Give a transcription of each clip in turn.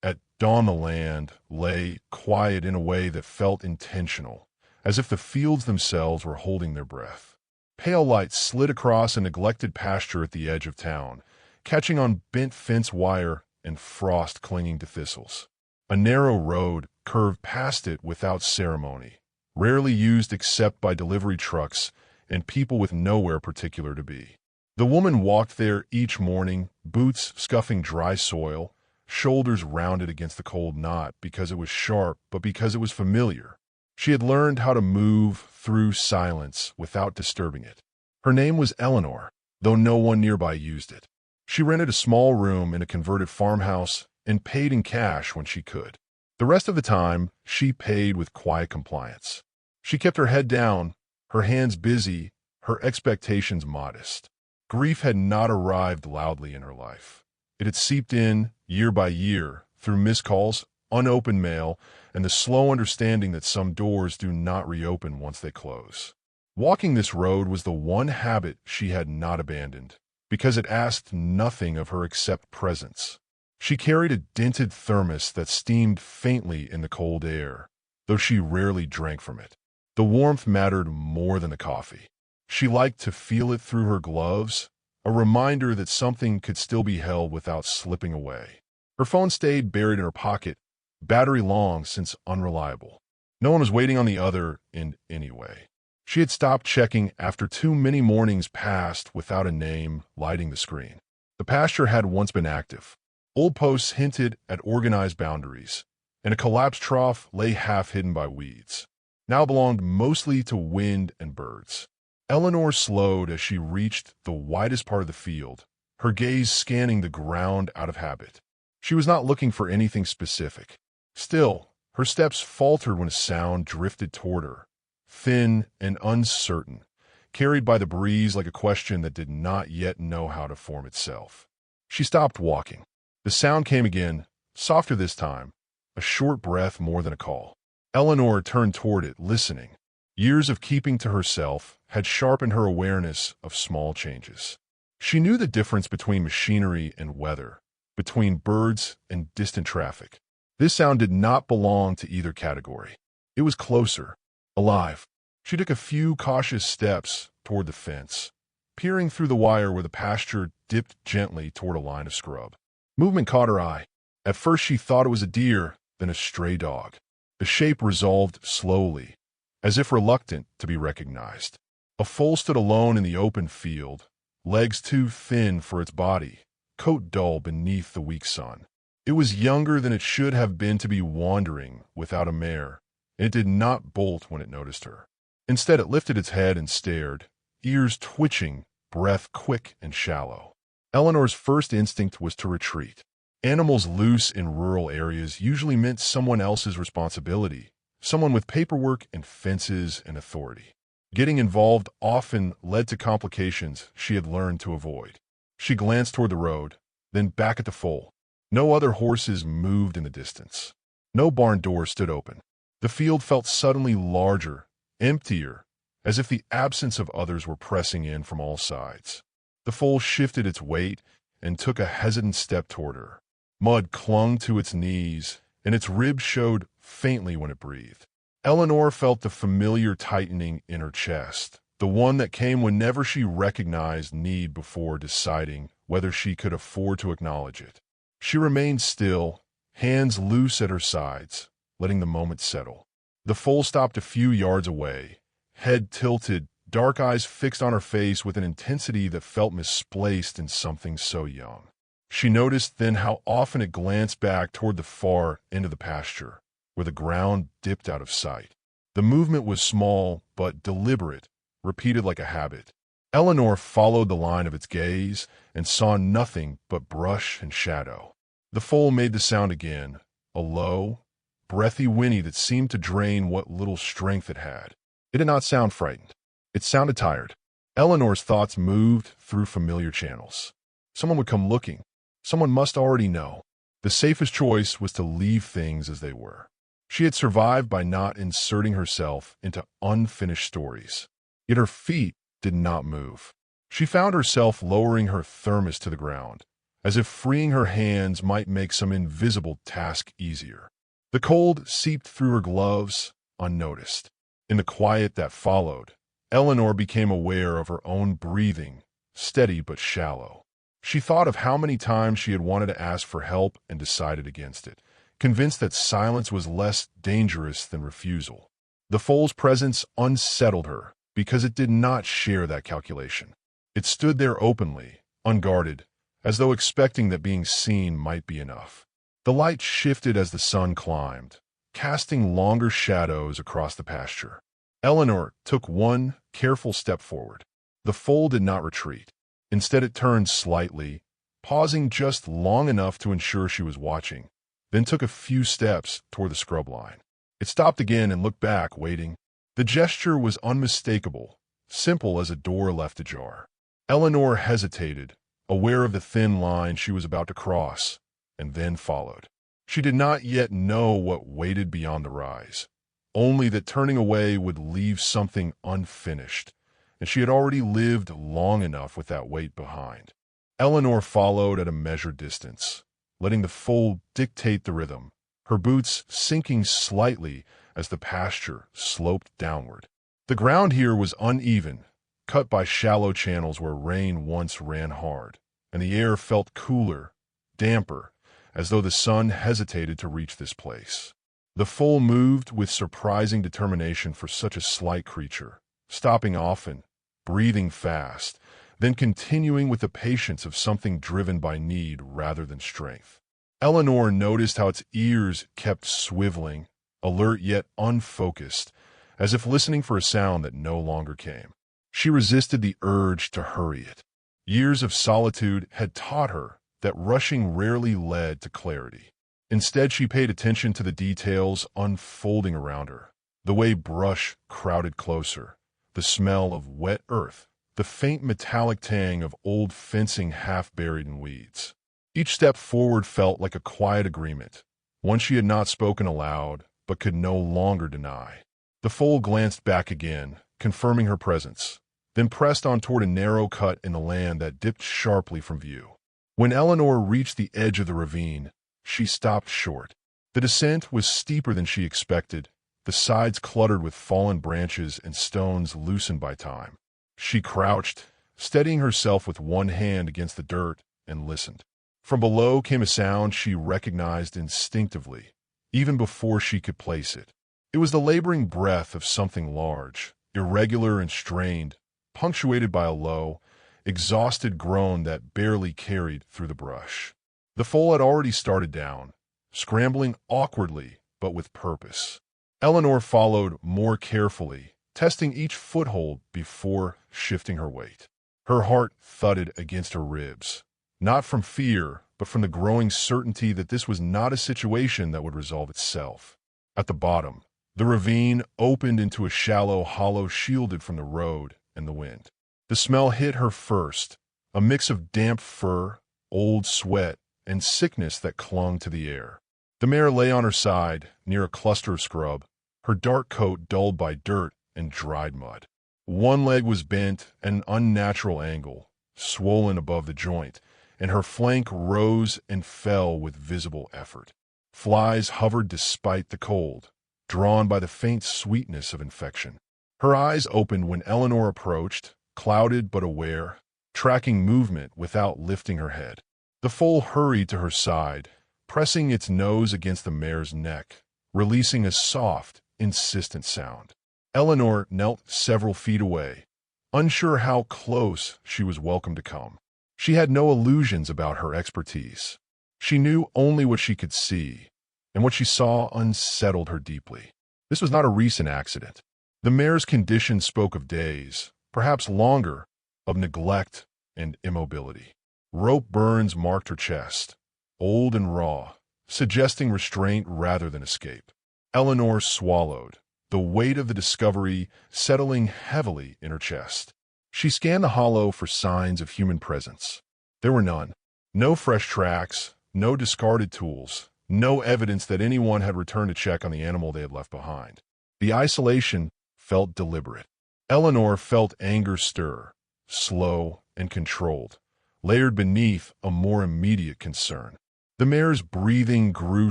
At dawn the land lay quiet in a way that felt intentional, as if the fields themselves were holding their breath. Pale light slid across a neglected pasture at the edge of town, catching on bent fence wire and frost clinging to thistles. A narrow road curved past it without ceremony, rarely used except by delivery trucks and people with nowhere particular to be. The woman walked there each morning, boots scuffing dry soil, shoulders rounded against the cold, not because it was sharp, but because it was familiar. She had learned how to move through silence without disturbing it. Her name was Eleanor, though no one nearby used it. She rented a small room in a converted farmhouse and paid in cash when she could. The rest of the time, she paid with quiet compliance. She kept her head down, her hands busy, her expectations modest. Grief had not arrived loudly in her life. It had seeped in, year by year, through missed calls, unopened mail, and the slow understanding that some doors do not reopen once they close. Walking this road was the one habit she had not abandoned, because it asked nothing of her except presence. She carried a dented thermos that steamed faintly in the cold air, though she rarely drank from it. The warmth mattered more than the coffee. She liked to feel it through her gloves, a reminder that something could still be held without slipping away. Her phone stayed buried in her pocket, battery long since unreliable. No one was waiting on the other end anyway. She had stopped checking after too many mornings passed without a name lighting the screen. The pasture had once been active. Old posts hinted at organized boundaries, and a collapsed trough lay half hidden by weeds. Now belonged mostly to wind and birds. Eleanor slowed as she reached the widest part of the field, her gaze scanning the ground out of habit. She was not looking for anything specific. Still, her steps faltered when a sound drifted toward her, thin and uncertain, carried by the breeze like a question that did not yet know how to form itself. She stopped walking. The sound came again, softer this time, a short breath more than a call. Eleanor turned toward it, listening. Years of keeping to herself had sharpened her awareness of small changes. She knew the difference between machinery and weather, between birds and distant traffic. This sound did not belong to either category. It was closer, alive. She took a few cautious steps toward the fence, peering through the wire where the pasture dipped gently toward a line of scrub. Movement caught her eye. At first she thought it was a deer, then a stray dog. The shape resolved slowly, as if reluctant to be recognized. A foal stood alone in the open field, legs too thin for its body, coat dull beneath the weak sun. It was younger than it should have been to be wandering without a mare, and it did not bolt when it noticed her. Instead, it lifted its head and stared, ears twitching, breath quick and shallow. Eleanor's first instinct was to retreat. Animals loose in rural areas usually meant someone else's responsibility, someone with paperwork and fences and authority. Getting involved often led to complications she had learned to avoid. She glanced toward the road, then back at the foal. No other horses moved in the distance. No barn door stood open. The field felt suddenly larger, emptier, as if the absence of others were pressing in from all sides. The foal shifted its weight and took a hesitant step toward her. Mud clung to its knees, and its ribs showed faintly when it breathed. Eleanor felt the familiar tightening in her chest, the one that came whenever she recognized need before deciding whether she could afford to acknowledge it. She remained still, hands loose at her sides, letting the moment settle. The foal stopped a few yards away, head tilted, dark eyes fixed on her face with an intensity that felt misplaced in something so young. She noticed then how often it glanced back toward the far end of the pasture, where the ground dipped out of sight. The movement was small but deliberate, repeated like a habit. Eleanor followed the line of its gaze and saw nothing but brush and shadow. The foal made the sound again, a low, breathy whinny that seemed to drain what little strength it had. It did not sound frightened. It sounded tired. Eleanor's thoughts moved through familiar channels. Someone would come looking. Someone must already know. The safest choice was to leave things as they were. She had survived by not inserting herself into unfinished stories. Yet her feet did not move. She found herself lowering her thermos to the ground, as if freeing her hands might make some invisible task easier. The cold seeped through her gloves, unnoticed. In the quiet that followed, Eleanor became aware of her own breathing, steady but shallow. She thought of how many times she had wanted to ask for help and decided against it, convinced that silence was less dangerous than refusal. The foal's presence unsettled her because it did not share that calculation. It stood there openly, unguarded, as though expecting that being seen might be enough. The light shifted as the sun climbed, casting longer shadows across the pasture. Eleanor took one careful step forward. The foal did not retreat. Instead, it turned slightly, pausing just long enough to ensure she was watching, then took a few steps toward the scrub line. It stopped again and looked back, waiting. The gesture was unmistakable, simple as a door left ajar. Eleanor hesitated, aware of the thin line she was about to cross, and then followed. She did not yet know what waited beyond the rise, only that turning away would leave something unfinished, and she had already lived long enough with that weight behind. Eleanor followed at a measured distance, letting the foal dictate the rhythm, her boots sinking slightly as the pasture sloped downward. The ground here was uneven, cut by shallow channels where rain once ran hard, and the air felt cooler, damper, as though the sun hesitated to reach this place. The foal moved with surprising determination for such a slight creature, stopping often, breathing fast, then continuing with the patience of something driven by need rather than strength. Eleanor noticed how its ears kept swiveling, alert yet unfocused, as if listening for a sound that no longer came. She resisted the urge to hurry it. Years of solitude had taught her that rushing rarely led to clarity. Instead, she paid attention to the details unfolding around her, the way brush crowded closer, the smell of wet earth, the faint metallic tang of old fencing half buried in weeds. Each step forward felt like a quiet agreement, one she had not spoken aloud but could no longer deny. The foal glanced back again, confirming her presence, then pressed on toward a narrow cut in the land that dipped sharply from view. When Eleanor reached the edge of the ravine, she stopped short. The descent was steeper than she expected, the sides cluttered with fallen branches and stones loosened by time. She crouched, steadying herself with one hand against the dirt, and listened. From below came a sound she recognized instinctively, even before she could place it. It was the laboring breath of something large, irregular and strained, punctuated by a low, exhausted groan that barely carried through the brush. The foal had already started down, scrambling awkwardly but with purpose. Eleanor followed more carefully, testing each foothold before shifting her weight. Her heart thudded against her ribs, not from fear, but from the growing certainty that this was not a situation that would resolve itself. At the bottom, the ravine opened into a shallow hollow shielded from the road and the wind. The smell hit her first, a mix of damp fur, old sweat, and sickness that clung to the air. The mare lay on her side, near a cluster of scrub, her dark coat dulled by dirt and dried mud. One leg was bent at an unnatural angle, swollen above the joint, and her flank rose and fell with visible effort. Flies hovered despite the cold, drawn by the faint sweetness of infection. Her eyes opened when Eleanor approached, clouded but aware, tracking movement without lifting her head. The foal hurried to her side, pressing its nose against the mare's neck, releasing a soft, insistent sound. Eleanor knelt several feet away, unsure how close she was welcome to come. She had no illusions about her expertise. She knew only what she could see, and what she saw unsettled her deeply. This was not a recent accident. The mare's condition spoke of days, perhaps longer, of neglect and immobility. Rope burns marked her chest, old and raw, suggesting restraint rather than escape. Eleanor swallowed, the weight of the discovery settling heavily in her chest. She scanned the hollow for signs of human presence. There were none. No fresh tracks, no discarded tools, no evidence that anyone had returned to check on the animal they had left behind. The isolation felt deliberate. Eleanor felt anger stir, slow and controlled, layered beneath a more immediate concern. The mare's breathing grew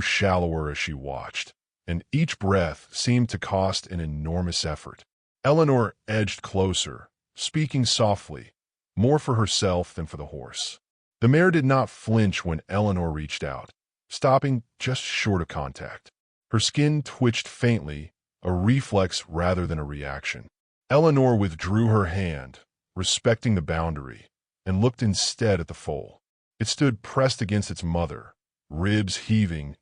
shallower as she watched, and each breath seemed to cost an enormous effort. Eleanor edged closer, speaking softly, more for herself than for the horse. The mare did not flinch when Eleanor reached out, stopping just short of contact. Her skin twitched faintly, a reflex rather than a reaction. Eleanor withdrew her hand, respecting the boundary, and looked instead at the foal. It stood pressed against its mother, ribs heaving,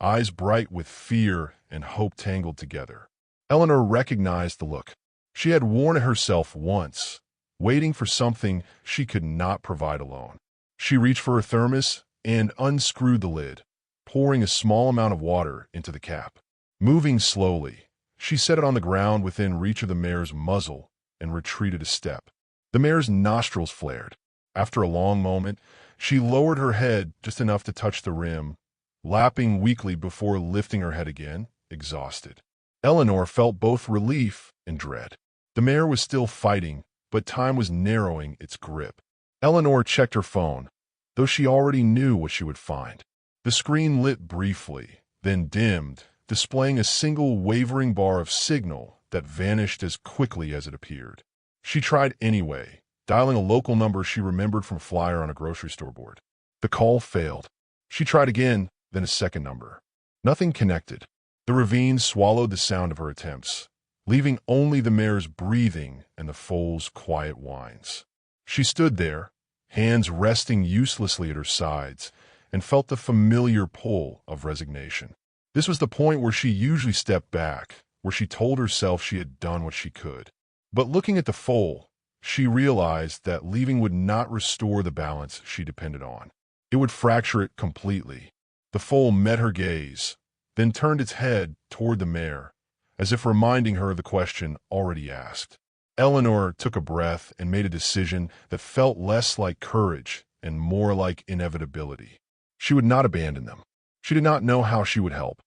eyes bright with fear and hope tangled together. Eleanor recognized the look. She had worn it herself once, waiting for something she could not provide alone. She reached for her thermos and unscrewed the lid, pouring a small amount of water into the cap. Moving slowly, she set it on the ground within reach of the mare's muzzle and retreated a step. The mare's nostrils flared. After a long moment, she lowered her head just enough to touch the rim, lapping weakly before lifting her head again, exhausted. Eleanor felt both relief and dread. The mare was still fighting, but time was narrowing its grip. Eleanor checked her phone, though she already knew what she would find. The screen lit briefly, then dimmed, displaying a single wavering bar of signal that vanished as quickly as it appeared. She tried anyway, dialing a local number she remembered from a flyer on a grocery store board. The call failed. She tried again, then a second number. Nothing connected. The ravine swallowed the sound of her attempts, leaving only the mare's breathing and the foal's quiet whines. She stood there, hands resting uselessly at her sides, and felt the familiar pull of resignation. This was the point where she usually stepped back, where she told herself she had done what she could. But looking at the foal, she realized that leaving would not restore the balance she depended on. It would fracture it completely. The foal met her gaze, then turned its head toward the mare, as if reminding her of the question already asked. Eleanor took a breath and made a decision that felt less like courage and more like inevitability. She would not abandon them. She did not know how she would help,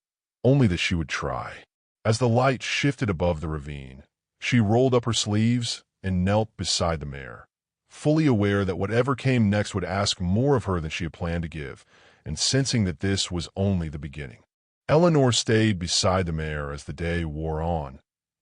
only that she would try. As the light shifted above the ravine, she rolled up her sleeves and knelt beside the mare, fully aware that whatever came next would ask more of her than she had planned to give, and sensing that this was only the beginning. Eleanor stayed beside the mare as the day wore on,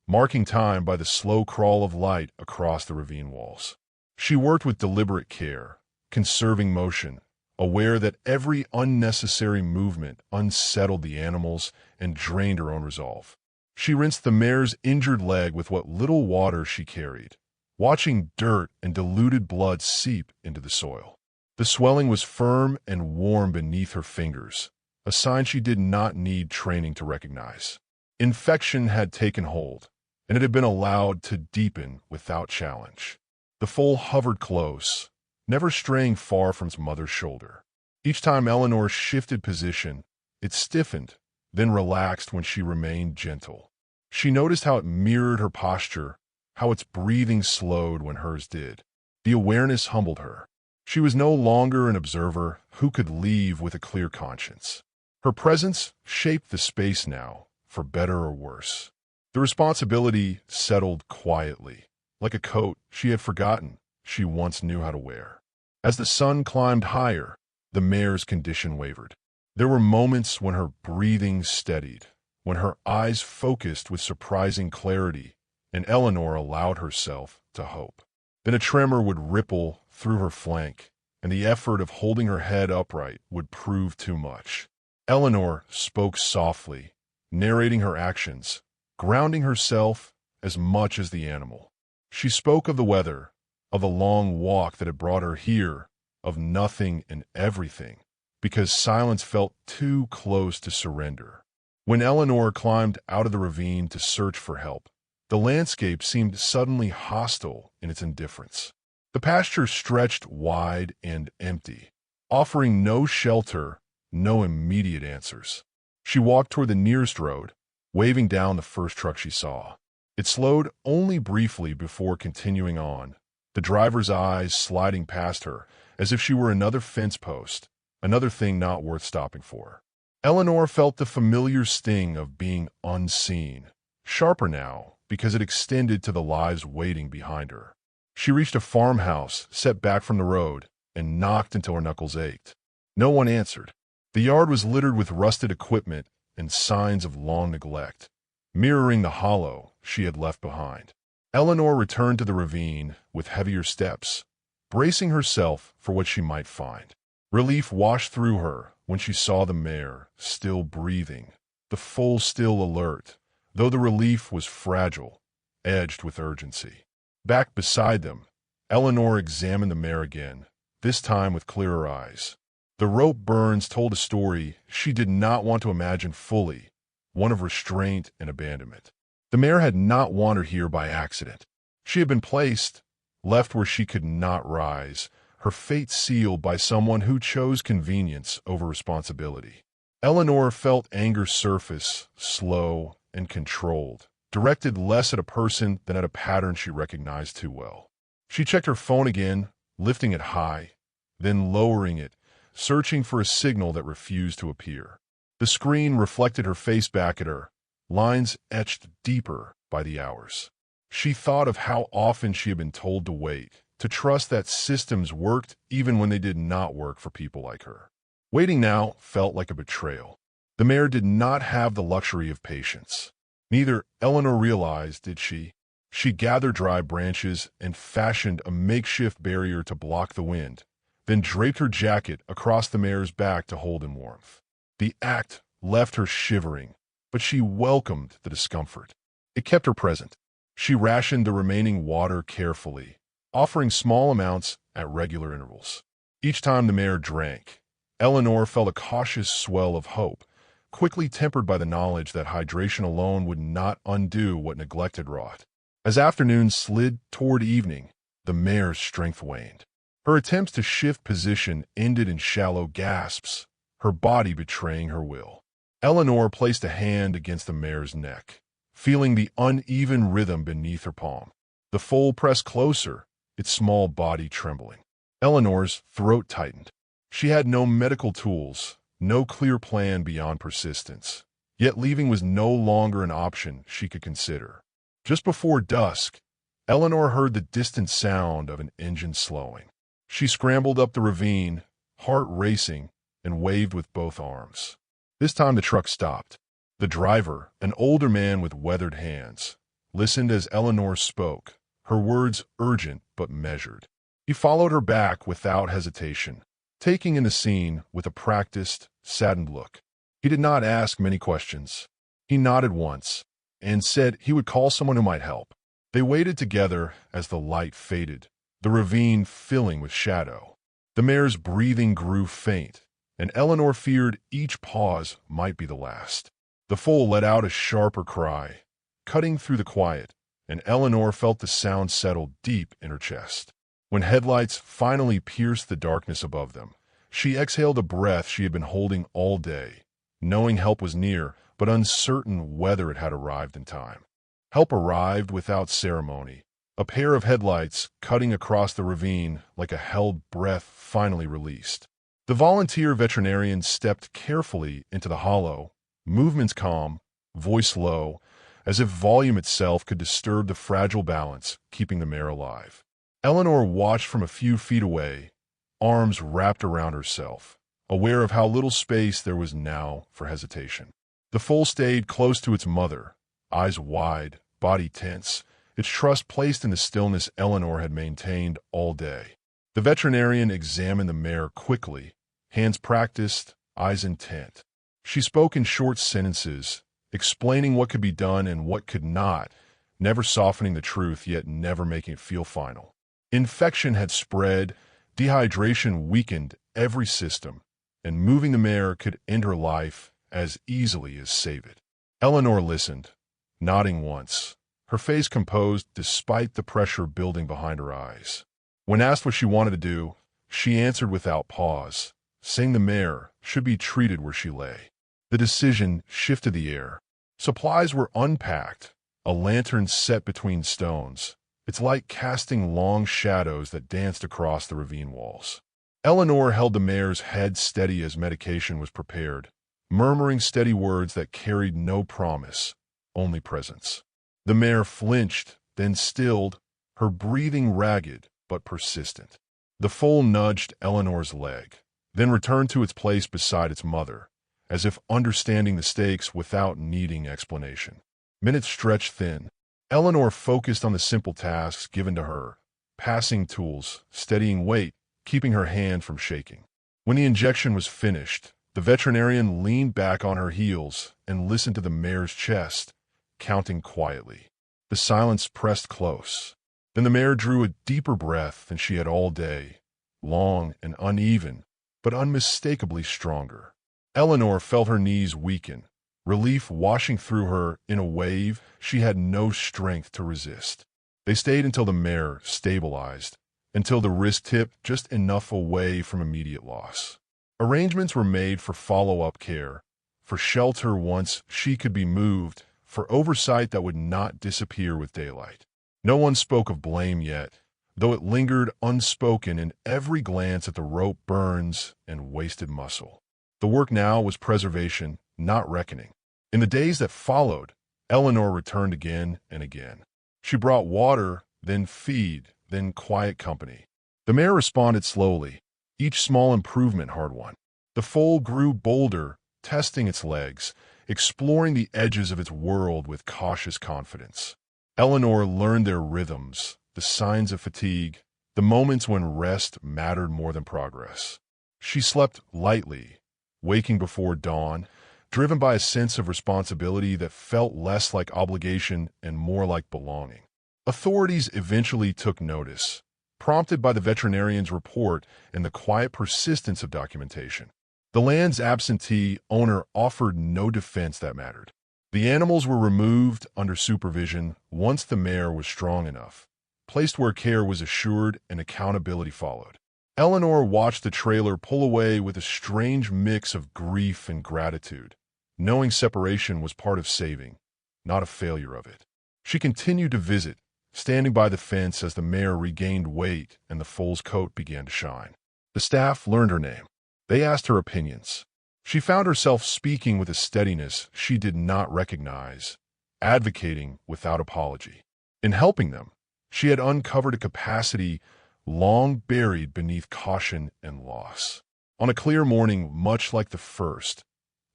marking time by the slow crawl of light across the ravine walls. She worked with deliberate care, conserving motion, aware that every unnecessary movement unsettled the animals and drained her own resolve. She rinsed the mare's injured leg with what little water she carried, watching dirt and diluted blood seep into the soil. The swelling was firm and warm beneath her fingers, a sign she did not need training to recognize. Infection had taken hold, and it had been allowed to deepen without challenge. The foal hovered close, never straying far from its mother's shoulder. Each time Eleanor shifted position, it stiffened, then relaxed when she remained gentle. She noticed how it mirrored her posture, how its breathing slowed when hers did. The awareness humbled her. She was no longer an observer who could leave with a clear conscience. Her presence shaped the space now, for better or worse. The responsibility settled quietly, like a coat she had forgotten she once knew how to wear. As the sun climbed higher, the mare's condition wavered. There were moments when her breathing steadied, when her eyes focused with surprising clarity, and Eleanor allowed herself to hope. Then a tremor would ripple through her flank, and the effort of holding her head upright would prove too much. Eleanor spoke softly, narrating her actions, grounding herself as much as the animal. She spoke of the weather, of the long walk that had brought her here, of nothing and everything, because silence felt too close to surrender. When Eleanor climbed out of the ravine to search for help, the landscape seemed suddenly hostile in its indifference. The pasture stretched wide and empty, offering no shelter, no immediate answers. She walked toward the nearest road, waving down the first truck she saw. It slowed only briefly before continuing on, the driver's eyes sliding past her as if she were another fence post, another thing not worth stopping for. Eleanor felt the familiar sting of being unseen, sharper now because it extended to the lives waiting behind her. She reached a farmhouse set back from the road, and knocked until her knuckles ached. No one answered. The yard was littered with rusted equipment and signs of long neglect, mirroring the hollow she had left behind. Eleanor returned to the ravine with heavier steps, bracing herself for what she might find. Relief washed through her when she saw the mare still breathing, the foal still alert, though the relief was fragile, edged with urgency. Back beside them, Eleanor examined the mare again, this time with clearer eyes. The rope burns told a story she did not want to imagine fully, one of restraint and abandonment. The mare had not wandered here by accident. She had been placed, left where she could not rise, her fate sealed by someone who chose convenience over responsibility. Eleanor felt anger surface, slow and controlled, directed less at a person than at a pattern she recognized too well. She checked her phone again, lifting it high, then lowering it, searching for a signal that refused to appear. The screen reflected her face back at her, lines etched deeper by the hours. She thought of how often she had been told to wait, to trust that systems worked even when they did not work for people like her. Waiting now felt like a betrayal. The mare did not have the luxury of patience. Neither Eleanor realized, did she? She gathered dry branches and fashioned a makeshift barrier to block the wind, then draped her jacket across the mare's back to hold in warmth. The act left her shivering, but she welcomed the discomfort. It kept her present. She rationed the remaining water carefully, offering small amounts at regular intervals. Each time the mare drank, Eleanor felt a cautious swell of hope, quickly tempered by the knowledge that hydration alone would not undo what neglect had wrought. As afternoon slid toward evening, the mare's strength waned. Her attempts to shift position ended in shallow gasps, her body betraying her will. Eleanor placed a hand against the mare's neck, feeling the uneven rhythm beneath her palm. The foal pressed closer, its small body trembling. Eleanor's throat tightened. She had no medical tools, no clear plan beyond persistence. Yet leaving was no longer an option she could consider. Just before dusk, Eleanor heard the distant sound of an engine slowing. She scrambled up the ravine, heart racing, and waved with both arms. This time the truck stopped. The driver, an older man with weathered hands, listened as Eleanor spoke, her words urgent but measured. He followed her back without hesitation, taking in the scene with a practiced, saddened look. He did not ask many questions. He nodded once and said he would call someone who might help. They waited together as the light faded, the ravine filling with shadow. The mare's breathing grew faint, and Eleanor feared each pause might be the last. The foal let out a sharper cry, cutting through the quiet, and Eleanor felt the sound settle deep in her chest. When headlights finally pierced the darkness above them, she exhaled a breath she had been holding all day, knowing help was near, but uncertain whether it had arrived in time. Help arrived without ceremony. A pair of headlights cutting across the ravine like a held breath finally released. The volunteer veterinarian stepped carefully into the hollow, movements calm, voice low, as if volume itself could disturb the fragile balance keeping the mare alive. Eleanor watched from a few feet away, arms wrapped around herself, aware of how little space there was now for hesitation. The foal stayed close to its mother, eyes wide, body tense, its trust placed in the stillness Eleanor had maintained all day. The veterinarian examined the mare quickly, hands practiced, eyes intent. She spoke in short sentences, explaining what could be done and what could not, never softening the truth yet never making it feel final. Infection had spread, dehydration weakened every system, and moving the mare could end her life as easily as save it. Eleanor listened, nodding once, her face composed despite the pressure building behind her eyes. When asked what she wanted to do, she answered without pause, saying the mare should be treated where she lay. The decision shifted the air. Supplies were unpacked, a lantern set between stones, its light casting long shadows that danced across the ravine walls. Eleanor held the mare's head steady as medication was prepared, murmuring steady words that carried no promise, only presence. The mare flinched, then stilled, her breathing ragged but persistent. The foal nudged Eleanor's leg, then returned to its place beside its mother, as if understanding the stakes without needing explanation. Minutes stretched thin. Eleanor focused on the simple tasks given to her, passing tools, steadying weight, keeping her hand from shaking. When the injection was finished, the veterinarian leaned back on her heels and listened to the mare's chest, counting quietly. The silence pressed close. Then the mare drew a deeper breath than she had all day, long and uneven, but unmistakably stronger. Eleanor felt her knees weaken, relief washing through her in a wave she had no strength to resist. They stayed until the mare stabilized, until the wrist tipped just enough away from immediate loss. Arrangements were made for follow-up care, for shelter once she could be moved, for oversight that would not disappear with daylight. No one spoke of blame yet, though it lingered unspoken in every glance at the rope burns and wasted muscle. The work now was preservation, not reckoning. In the days that followed, Eleanor returned again and again. She brought water, then feed, then quiet company. The mare responded slowly, each small improvement hard-won. The foal grew bolder, testing its legs, exploring the edges of its world with cautious confidence. Eleanor learned their rhythms, the signs of fatigue, the moments when rest mattered more than progress. She slept lightly, waking before dawn, driven by a sense of responsibility that felt less like obligation and more like belonging. Authorities eventually took notice, prompted by the veterinarian's report and the quiet persistence of documentation. The land's absentee owner offered no defense that mattered. The animals were removed under supervision once the mare was strong enough, placed where care was assured and accountability followed. Eleanor watched the trailer pull away with a strange mix of grief and gratitude, knowing separation was part of saving, not a failure of it. She continued to visit, standing by the fence as the mare regained weight and the foal's coat began to shine. The staff learned her name. They asked her opinions. She found herself speaking with a steadiness she did not recognize, advocating without apology. In helping them, she had uncovered a capacity long buried beneath caution and loss. On a clear morning much like the first,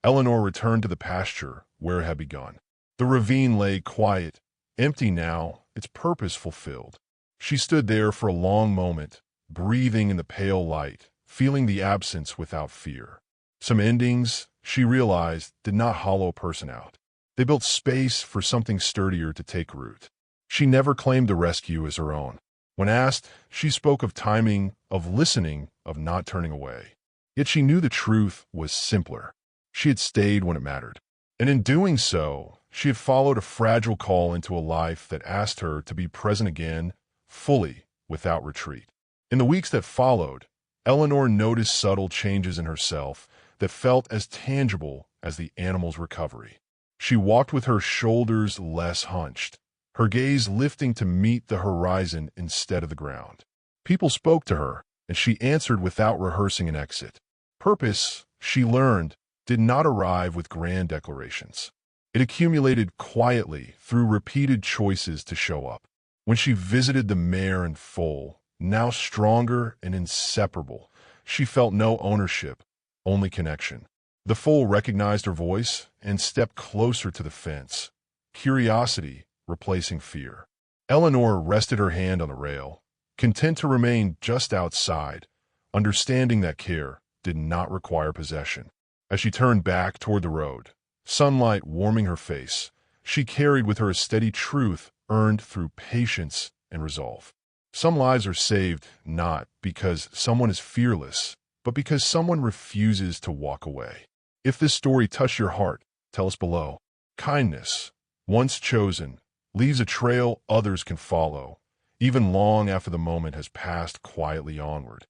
Eleanor returned to the pasture where it had begun. The ravine lay quiet, empty now, its purpose fulfilled. She stood there for a long moment, breathing in the pale light, feeling the absence without fear. Some endings, she realized, did not hollow a person out. They built space for something sturdier to take root. She never claimed the rescue as her own. When asked, she spoke of timing, of listening, of not turning away. Yet she knew the truth was simpler. She had stayed when it mattered. And in doing so, she had followed a fragile call into a life that asked her to be present again, fully, without retreat. In the weeks that followed, Eleanor noticed subtle changes in herself that felt as tangible as the animal's recovery. She walked with her shoulders less hunched, her gaze lifting to meet the horizon instead of the ground. People spoke to her, and she answered without rehearsing an exit. Purpose, she learned, did not arrive with grand declarations. It accumulated quietly through repeated choices to show up. When she visited the mare and foal, now stronger and inseparable, she felt no ownership, only connection. The foal recognized her voice and stepped closer to the fence, curiosity replacing fear. Eleanor rested her hand on the rail, content to remain just outside, understanding that care did not require possession. As she turned back toward the road, sunlight warming her face, she carried with her a steady truth earned through patience and resolve. Some lives are saved not because someone is fearless, but because someone refuses to walk away. If this story touched your heart, tell us below. Kindness, once chosen, leaves a trail others can follow, even long after the moment has passed quietly onward.